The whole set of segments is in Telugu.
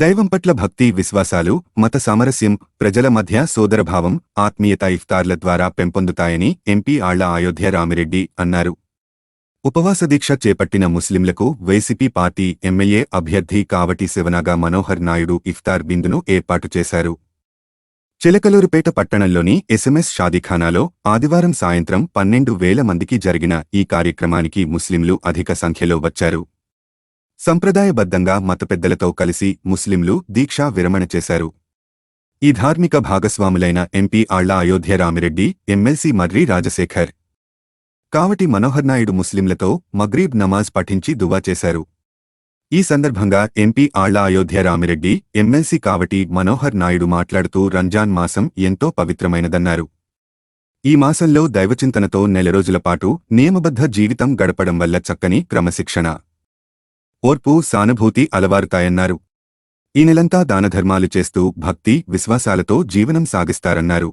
దైవం పట్ల భక్తి విశ్వాసాలు మత సామరస్యం ప్రజల మధ్య సోదరభావం ఆత్మీయత ఇఫ్తార్ల ద్వారా పెంపొందుతాయని ఎంపీ ఆళ్ల అయోధ్య రామిరెడ్డి అన్నారు. ఉపవాస దీక్ష చేపట్టిన ముస్లింలకు వైసీపీ పార్టీ ఎమ్మెల్యే అభ్యర్థి కావటి శివనాగ మనోహర్ నాయుడు ఇఫ్తార్ బిందును ఏర్పాటు చేశారు. చిలకలూరుపేట పట్టణంలోని ఎస్ఎంఎస్ షాదీఖానాలో ఆదివారం సాయంత్రం 12,000 మందికి జరిగిన ఈ కార్యక్రమానికి ముస్లింలు అధిక సంఖ్యలో వచ్చారు. సంప్రదాయబద్ధంగా మత పెద్దలతో కలిసి ముస్లింలు దీక్షా విరమణ చేశారు. ఈ ధార్మిక భాగస్వాములైన ఎంపీ ఆళ్ల అయోధ్య రామిరెడ్డి, ఎమ్మెల్సీ మర్రి రాజశేఖర్, కావటి మనోహర్ నాయుడు ముస్లింలతో మగ్రీబ్ నమాజ్ పఠించి దువా చేశారు. ఈ సందర్భంగా ఎంపీ ఆళ్ల అయోధ్య రామిరెడ్డి, ఎమ్మెల్సీ కావటి మనోహర్ నాయుడు మాట్లాడుతూ రంజాన్ మాసం ఎంతో పవిత్రమైనదన్నారు. ఈ మాసంలో దైవచింతనతో నెల రోజుల పాటు నియమబద్ధ జీవితం గడపడం వల్ల చక్కని క్రమశిక్షణ, ఓర్పు, సానుభూతి అలవారుతాయన్నారు. ఈ నెలంతా దానధర్మాలు చేస్తూ భక్తి విశ్వాసాలతో జీవనం సాగిస్తారన్నారు.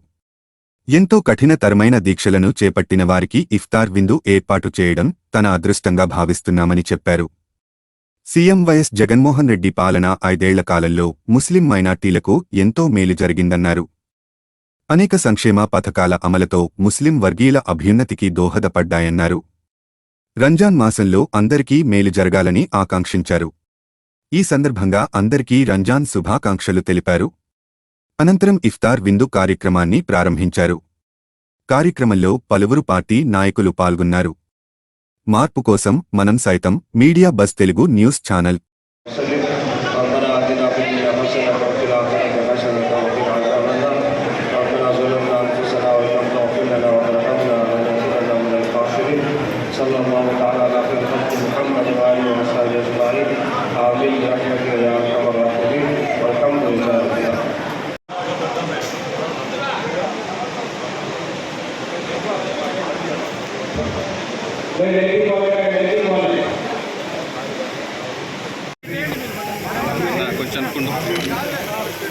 ఎంతో కఠినతరమైన దీక్షలను చేపట్టిన వారికి ఇఫ్తార్ విందు ఏర్పాటు చేయడం తన అదృష్టంగా భావిస్తున్నామని చెప్పారు. సీఎం వైఎస్ జగన్మోహన్ రెడ్డి పాలన 5 ఏళ్ల కాలంలో ముస్లిం మైనార్టీలకు ఎంతో మేలు జరిగిందన్నారు. అనేక సంక్షేమ పథకాల అమలుతో ముస్లిం వర్గీయుల అభ్యున్నతికి దోహదపడ్డాయన్నారు. రంజాన్ మాసంలో అందరికీ మేలు జరగాలని ఆకాంక్షించారు. ఈ సందర్భంగా అందరికీ రంజాన్ శుభాకాంక్షలు తెలిపారు. అనంతరం ఇఫ్తార్ విందు కార్యక్రమాన్ని ప్రారంభించారు. కార్యక్రమంలో పలువురు పార్టీ నాయకులు పాల్గొన్నారు. మార్పు కోసం మనం సైతం media buzz Telugu news channel కొంచెం అనుకుంటున్నాను.